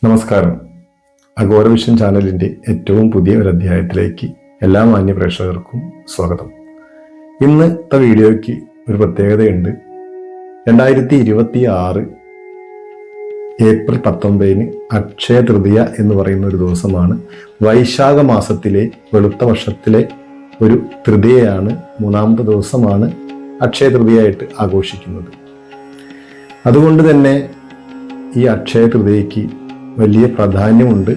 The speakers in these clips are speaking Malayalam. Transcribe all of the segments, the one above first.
നമസ്കാരം. അഘോരവിഷൻ ചാനലിൻ്റെ ഏറ്റവും പുതിയ ഒരു അധ്യായത്തിലേക്ക് എല്ലാ മാന്യ പ്രേക്ഷകർക്കും സ്വാഗതം. ഇന്നത്തെ വീഡിയോയ്ക്ക് ഒരു പ്രത്യേകതയുണ്ട്. 2026 ഏപ്രിൽ 19 അക്ഷയ തൃതീയ എന്ന് പറയുന്ന ഒരു ദിവസമാണ്. വൈശാഖ മാസത്തിലെ വെളുത്ത വർഷത്തിലെ ഒരു തൃതീയയാണ്, മൂന്നാമത്തെ ദിവസമാണ് അക്ഷയ തൃതീയയായിട്ട് ആഘോഷിക്കുന്നത്. അതുകൊണ്ട് തന്നെ ഈ അക്ഷയ തൃതീയയ്ക്ക് വലിയ പ്രാധാന്യമുണ്ട്.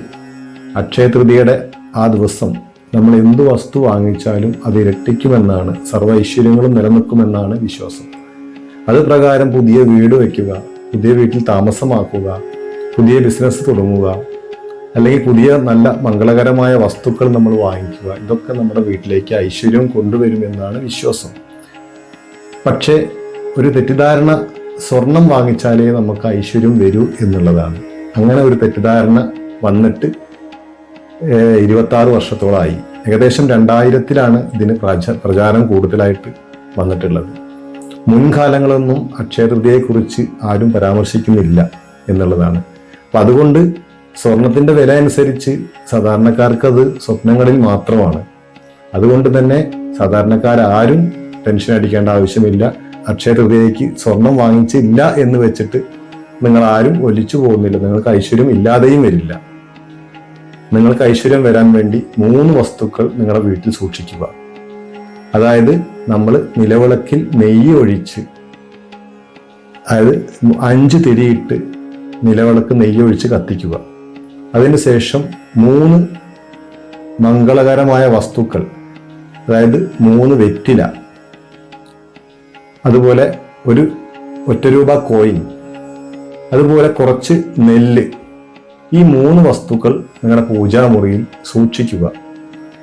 അക്ഷയ തൃതീയയുടെ ആ ദിവസം നമ്മൾ എന്ത് വസ്തു വാങ്ങിച്ചാലും അത് ഇരട്ടിക്കുമെന്നാണ്, സർവ്വ ഐശ്വര്യങ്ങളും നിലനിൽക്കുമെന്നാണ് വിശ്വാസം. അത് പ്രകാരം പുതിയ വീട് വയ്ക്കുക, പുതിയ വീട്ടിൽ താമസമാക്കുക, പുതിയ ബിസിനസ് തുടങ്ങുക, അല്ലെങ്കിൽ പുതിയ നല്ല മംഗളകരമായ വസ്തുക്കൾ നമ്മൾ വാങ്ങിക്കുക, ഇതൊക്കെ നമ്മുടെ വീട്ടിലേക്ക് ഐശ്വര്യം കൊണ്ടുവരുമെന്നാണ് വിശ്വാസം. പക്ഷേ ഒരു തെറ്റിദ്ധാരണ, സ്വർണം വാങ്ങിച്ചാലേ നമുക്ക് ഐശ്വര്യം വരൂ എന്നുള്ളതാണ്. അങ്ങനെ ഒരു തെറ്റിദ്ധാരണ വന്നിട്ട് 26 വർഷത്തോളമായി. ഏകദേശം 2000-ലാണ് ഇതിന് പ്രചാരം കൂടുതലായിട്ട് വന്നിട്ടുള്ളത്. മുൻകാലങ്ങളൊന്നും അക്ഷയ തൃതീയയെക്കുറിച്ച് ആരും പരാമർശിക്കുന്നില്ല എന്നുള്ളതാണ്. അപ്പം അതുകൊണ്ട് സ്വർണത്തിൻ്റെ വില അനുസരിച്ച് സാധാരണക്കാർക്കത് സ്വപ്നങ്ങളിൽ മാത്രമാണ്. അതുകൊണ്ട് തന്നെ സാധാരണക്കാരും ടെൻഷൻ അടിക്കേണ്ട ആവശ്യമില്ല. അക്ഷയ തൃതീയയ്ക്ക് സ്വർണം വാങ്ങിച്ചില്ല എന്ന് വെച്ചിട്ട് നിങ്ങൾ ആരും ഒലിച്ചു പോകുന്നില്ല. നിങ്ങൾക്ക് ഐശ്വര്യം ഇല്ലാതെയും വരില്ല. നിങ്ങൾക്ക് ഐശ്വര്യം വരാൻ വേണ്ടി 3 വസ്തുക്കൾ നിങ്ങളുടെ വീട്ടിൽ സൂക്ഷിക്കുക. അതായത് നമ്മൾ നിലവിളക്കിൽ നെയ്യ് ഒഴിച്ച്, അതായത് 5 തിരിയിട്ട് നിലവിളക്ക് നെയ്യ് ഒഴിച്ച് കത്തിക്കുക. അതിനുശേഷം 3 മംഗളകരമായ വസ്തുക്കൾ, അതായത് 3 വെറ്റില, അതുപോലെ ഒരു 1 രൂപ കോയിൻ, അതുപോലെ കുറച്ച് നെല്ല്, ഈ 3 വസ്തുക്കൾ നിങ്ങളുടെ പൂജാമുറിയിൽ സൂക്ഷിക്കുക.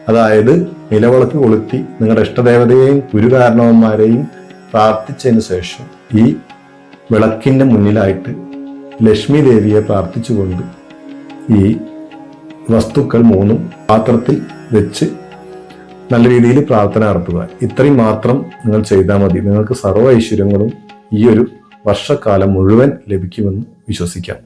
അതായത് നിലവിളക്ക് കൊളുത്തി നിങ്ങളുടെ ഇഷ്ടദേവതയെയും ഗുരുകാരണവന്മാരെയും പ്രാർത്ഥിച്ചതിന് ശേഷം ഈ വിളക്കിൻ്റെ മുന്നിലായിട്ട് ലക്ഷ്മി ദേവിയെ പ്രാർത്ഥിച്ചുകൊണ്ട് ഈ വസ്തുക്കൾ 3 പാത്രത്തിൽ വെച്ച് നല്ല രീതിയിൽ പ്രാർത്ഥന നടത്തുക. ഇത്രയും മാത്രം നിങ്ങൾ ചെയ്താൽ മതി. നിങ്ങൾക്ക് സർവ്വ ഐശ്വര്യങ്ങളും ഈ ഒരു വർഷക്കാലം മുഴുവൻ ലഭിക്കുമെന്ന് വിശ്വസിക്കാം.